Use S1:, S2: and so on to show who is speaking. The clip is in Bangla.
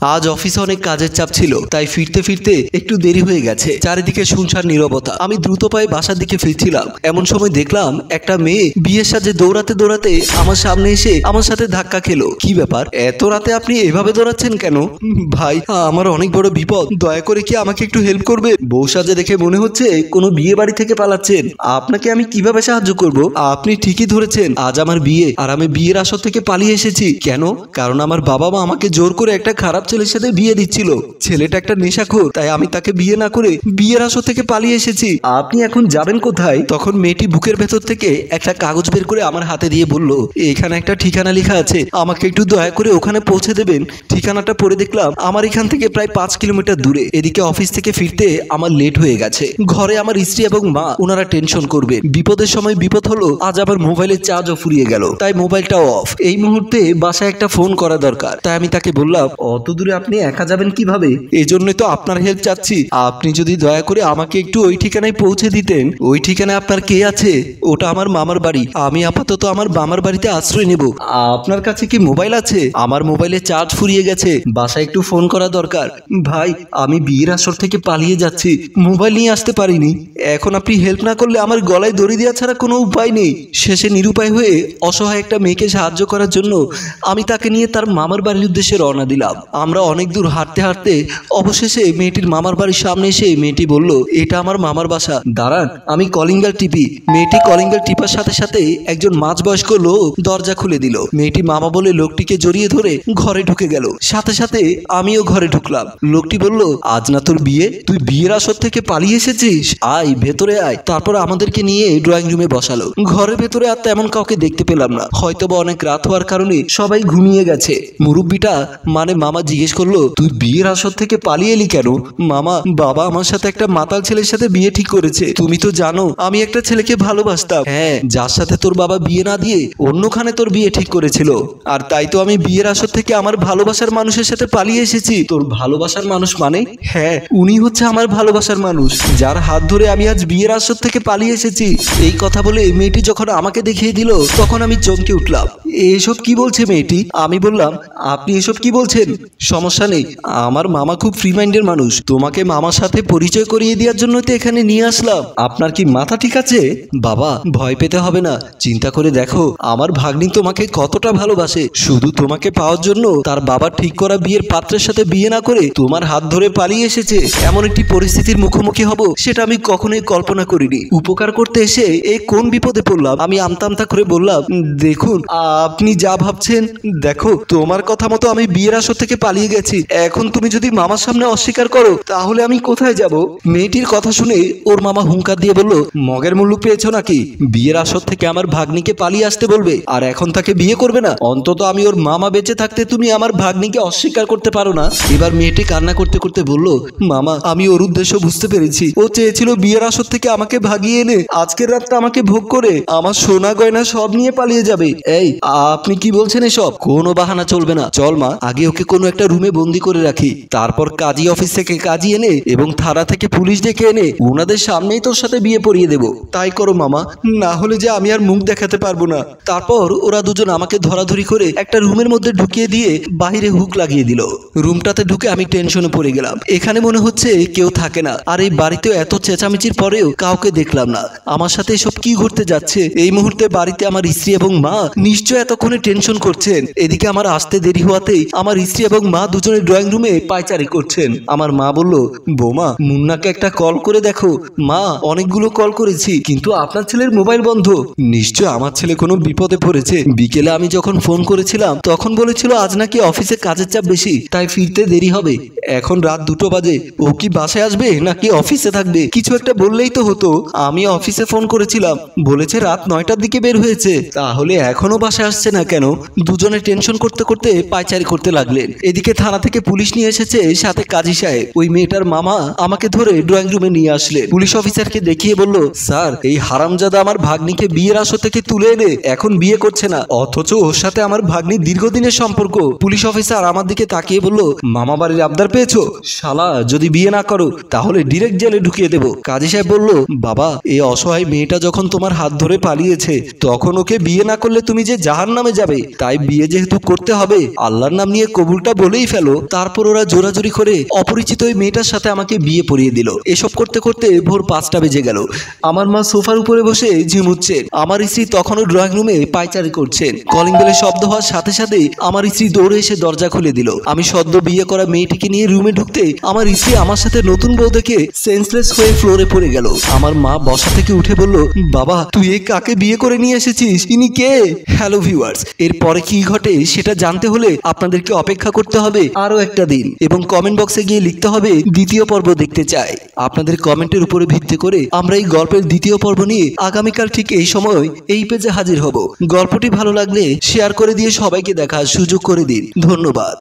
S1: আজ অফিসে অনেক কাজের চাপ ছিল, তাই ফিরতে ফিরতে একটু দেরি হয়ে গেছে। চারিদিকে শুনশান নীরবতা। আমি দ্রুত পায়ে বাসার দিকে ফিরছিলাম, এমন সময় দেখলাম একটা মেয়ে বিয়ের সাজে দৌড়াতে দৌড়াতে আমার সামনে এসে আমার সাথে ধাক্কা খেলো। কি ব্যাপার, এত রাতে আপনি এভাবে দৌড়াচ্ছেন কেন? ভাই, আমার অনেক বড় বিপদ, দয়া করে কি আমাকে একটু হেল্প করবে? বউ সাজে দেখে মনে হচ্ছে কোনো বিয়ে বাড়ি থেকে পালাচ্ছেন। আপনাকে আমি কিভাবে সাহায্য করব? আপনি ঠিকই ধরেছেন, আজ আমার বিয়ে, আর আমি বিয়ের আসর থেকে পালিয়ে এসেছি। কেন? কারণ আমার বাবা মা আমাকে জোর করে একটা খারাপ ছেলের সাথে বিয়ে দিচ্ছিল। ছেলেটা একটা নেশাখোর, তাই আমি তাকে বিয়ে না করে বিয়ের আসর থেকে পালিয়ে এসেছি। আপনি এখন যাবেন কোথায়? তখন মেয়েটি বুকের ভেতর থেকে একটা কাগজ বের করে আমার হাতে দিয়ে বলল, এখানে একটা ঠিকানা লেখা আছে, আমাকে একটু দয়া করে ওখানে পৌঁছে দেবেন। ঠিকানাটা পড়ে দেখলাম আমার এখান থেকে প্রায় 5 কিলোমিটার দূরে। এদিকে অফিস থেকে ফিরতে আমার লেট হয়ে গেছে। ঘরে আমার স্ত্রী এবং মা, ওনারা টেনশন করবে। বিপদের সময় বিপদ হলো, আজ আবার মোবাইলের চার্জও ফুরিয়ে গেল, তাই মোবাইলটাও অফ। এই মুহূর্তে বাসায় একটা ফোন করা দরকার, তাই আমি তাকে বললাম, অত দূরে আপনি একা যাবেন কিভাবে? এই জন্যই তো আপনার হেল্প চাচ্ছি। আপনি যদি দয়া করে আমাকে একটু ওই ঠিকানায় পৌঁছে দিতেন। ওই ঠিকানায় আপনার কে আছে? ওটা আমার মামার বাড়ি। আমি আপাতত আমার মামার বাড়িতে আশ্রয় নেব। আপনার কাছে কি মোবাইল আছে? আমার মোবাইলে চার্জ ফুরিয়ে গেছে, বাসায় একটু ফোন করা দরকার। ভাই, আমি বিয়ের আসর থেকে পালিয়ে যাচ্ছি, মোবাইল নিয়ে আসতে পারিনি। এখন আপনি হেল্প না করলে আমার গলায় দড়ি দেওয়া ছাড়া কোনো উপায় নেই। শেষে নিরুপায় হয়ে অসহায় একটা মেয়েকে সাহায্য করার জন্য আমি তাকে নিয়ে তার মামার বাড়ির উদ্দেশ্যে রওনা দিলাম। আমরা অনেক দূর হাঁটতে হাঁটতে অবশেষে মেয়েটির মামার বাড়ির সামনে এসে মেয়েটি বলল, এটা আমার মামার বাসা, দাঁড়ান আমি কলিং বেল টিপি। মেয়েটি কলিং বেল টিপার সাথে সাথে একজন মাঝবয়স্ক লোক দরজা খুলে দিল। মেয়েটি মামা বলে লোকটিকে জড়িয়ে ধরে ঘরে ঢুকে গেল। সাথে সাথে আমিও ঘরে ঢুকলাম। লোকটি বলল, আজ না তোর বিয়ে, তুই বিয়ের আসর থেকে পালিয়ে এসেছিস, আয় ভেতরে আয়। তারপর আমাদেরকে নিয়ে ড্রয়িং রুমে বসালো। ঘরের ভেতরে আর তেমন কাউকে দেখতে পেলাম না, হয়তোবা অনেক রাত হওয়ার কারণে সবাই ঘুমিয়ে গেছে। মুরব্বিটা মানে মামা জিজ্ঞেস করলো, তুই বিয়ের আসর থেকে পালিয়ে এলি কেন? মামা, বাবা আমার সাথে একটা মাতাল ছেলের সাথে বিয়ে ঠিক করেছে। তুমি তো জানো আমি একটা ছেলেকে ভালোবাসতাম। হ্যাঁ, যার সাথে তোর বাবা বিয়ে না দিয়ে অন্যখানে তোর বিয়ে ঠিক করেছিল, আর তাই তো আমি বিয়ের আসর থেকে আমার ভালোবাসার মানুষের সাথে পালিয়ে এসেছি। তোর ভালোবাসার মানুষ মানে? হ্যাঁ, উনি হচ্ছে আমার ভালোবাসার মানুষ, যার হাত ধরে আমি আজ বিয়ের আসর থেকে পালিয়ে এসেছি। এই কথা বলে মেয়েটি যখন আমাকে দেখিয়ে দিল, তখন আমি চমকে উঠলাম। এসব কি বলছে মেয়েটি? আমি বললাম, আপনি এসব কি বলছেন? সমস্যা নেই, আমার মামা খুব ফ্রি মাইন্ডের মানুষ, তোমাকে মামার সাথে পরিচয় করিয়ে দেওয়ার জন্য তো এখানে নিয়ে আসলাম। আপনার কি মাথা ঠিক আছে? বাবা, ভয় পেতে হবে না, চিন্তা করে দেখো আমার ভাগ্নি তোমাকে কতটা ভালোবাসে। শুধু তোমাকে পাওয়ার জন্য তার বাবা ঠিক করা বিয়ের পাত্রের সাথে বিয়ে না করে তোমার হাত ধরে পালিয়ে এসেছে। এমন একটি পরিস্থিতির মুখোমুখি হব সেটা আমি কখনোই কল্পনা করিনি। উপকার করতে এসে এই কোন বিপদে পড়লাম। আমি আমতা আমতা করে বললাম, দেখুন আপনি যা ভাবছেন, দেখো তোমার কথা মতো আমি বিয়ের আসর থেকে পালিয়ে গেছি। এখন তুমি যদি মামার সামনে অস্বীকার করো তাহলে আমি কোথায় যাব? মেয়েটির কথা শুনে ওর মামা হুঙ্কার দিয়ে বলল, মগের মুল্লুক পেয়েছো নাকি? বিয়ের আসর থেকে আমার ভাগ্নিকে পালিয়ে আসতে বলবে, আর এখন তাকে বিয়ে করবে না? অন্তত আমি ওর মামা বেঁচে থাকতে তুমি আমার ভাগ্নিকে অস্বীকার করতে পারো না? এবার মেয়েটি কান্না করতে করতে বলল, মামা আমি ওর উদ্দেশ্য বুঝতে পেরেছি। ও চেয়েছিল বিয়ের আসর থেকে আমাকে ভাগিয়ে এনে আজকের রাতটা আমাকে ভোগ করে আমার সোনা গয়না সব নিয়ে পালিয়ে যাবে। এই আপনি কি বলছেন এসব? কোনো বাহানা চলবে না। চল মা, আগে ওকে কোনো একটা রুমে বন্দি করে রাখি, তারপর কাজী অফিস থেকে কাজী এনে এবং থানা থেকে পুলিশ ডেকে এনে ওনাদের সামনেই তোর সাথে বিয়ে পড়িয়ে দেব। তাই করো মামা, না হলে যে আমি আর মুখ দেখাতে পারবো না। তারপর ওরা দুজন আমাকে ধরাধরি করে একটা রুমের মধ্যে ঢুকিয়ে দিয়ে বাইরে হুক লাগিয়ে দিল। রুমটাতে ঢুকে আমি টেনশনে পড়ে গেলাম। এখানে মনে হচ্ছে কেউ থাকে না, আর এই বাড়িতেও এত চেঁচামেচির পরেও কাউকে দেখলাম না। আমার সাথে এসব কি ঘটতে যাচ্ছে? এই মুহূর্তে বাড়িতে আমার স্ত্রী এবং মা নিশ্চয় এতক্ষণে টেনশন করছেন। এদিকে আমার আসতে দেরি হওয়াতেই আমার স্ত্রী এবং মা দুজনে ড্রয়িং রুমে পায়চারি করছেন। আমার মা বলল, বৌমা মুন্নাকে একটা কল করে দেখো। মা, অনেকগুলো কল করেছি কিন্তু আপনার ছেলের মোবাইল বন্ধ। নিশ্চয় আমার ছেলে কোনো বিপদে পড়েছে। বিকেলে আমি যখন ফোন করেছিলাম তখন বলেছিল আজ নাকি অফিসে কাজের চাপ বেশি, তাই ফিরতে দেরি হবে। এখন রাত 2টো বাজে, ও কি বাসায় আসবে নাকি অফিসে থাকবে? কিছু একটা বললেই তো হতো। আমি অফিসে ফোন করেছিলাম, বলেছে রাত 9টার দিকে বের হয়েছে। তাহলে এখনো বাসায় আসছে না কেন? দুজনে টেনশন করতে করতে পায়চারি করতে লাগলেন। এদিকে থানা থেকে পুলিশ নিয়ে এসেছে, সাথে কাজী সাহেব। ওই মেয়েটার মামা আমাকে ধরে ড্রয়িং রুমে নিয়ে আসলেন। পুলিশ অফিসারকে দেখিয়ে বলল, স্যার এই হারামজাদা আমার ভাগ্নিকে বিয়ের আসর থেকে তুলে এনে এখন বিয়ে করছে না, অথচ ওর সাথে আমার ভাগ্নির দীর্ঘদিনের সম্পর্ক। পুলিশ অফিসার আমার দিকে তাকিয়ে বলল, মামা বাড়ির আবদার পেয়েছো? শালা, যদি বিয়ে না করো তাহলে ডিরেক্ট জেলে ঢুকিয়ে দেবো। কাজী সাহেব বলল, বাবা এই অসহায় মেয়েটা যখন তোমার হাত ধরে পালিয়েছে তখন ওকে বিয়ে না করলে তুমি যে জাহান্নামে যাবে, তাই বিয়ে যেহেতু করতে হবে আল্লাহর নাম নিয়ে কবুলটা বলে বলেই ফেলো। তারপর ওরা জোরাজোরি করে অপরিচিত ওই মেয়েটার সাথে আমাকে বিয়ে পড়িয়ে দিল। এসব করতে করতে ভোর 5টা বেজে গেল। আমার মা সোফার উপরে বসে ঝিমুচ্ছেন, আমার স্ত্রী তখনও ড্রয়িং রুমে পায়চারি করছেন। কলিং বেলের শব্দ হওয়ার সাথে সাথে আমার স্ত্রী দৌড়ে এসে দরজা খুলে দিল। আমি সদ্য বিয়ে করা মেয়েটিকে নিয়ে রুমে ঢুকতে আমার স্ত্রী আমার সাথে নতুন বউ দেখে সেন্সলেস হয়ে ফ্লোরে পড়ে গেল। আমার মা বসা থেকে উঠে বলল, বাবা তুই এই কাকে বিয়ে করে নিয়ে এসেছিস, ইনি কে? হ্যালো ভিউয়ার্স, এরপরে কি ঘটে সেটা জানতে হলে আপনাদেরকে অপেক্ষা করতে হবে আরো একটা দিন এবং কমেন্ট বক্সে গিয়ে লিখতে হবে দ্বিতীয় পর্ব দেখতে চাই। আপনাদের কমেন্টের উপরে ভিত্তি করে আমরা এই গল্পের দ্বিতীয় পর্ব নিয়ে আগামীকাল ঠিক এই সময় এই পেজে হাজির হব। গল্পটি ভালো লাগলে শেয়ার করে দিয়ে সবাইকে দেখার সুযোগ করে দিন। ধন্যবাদ।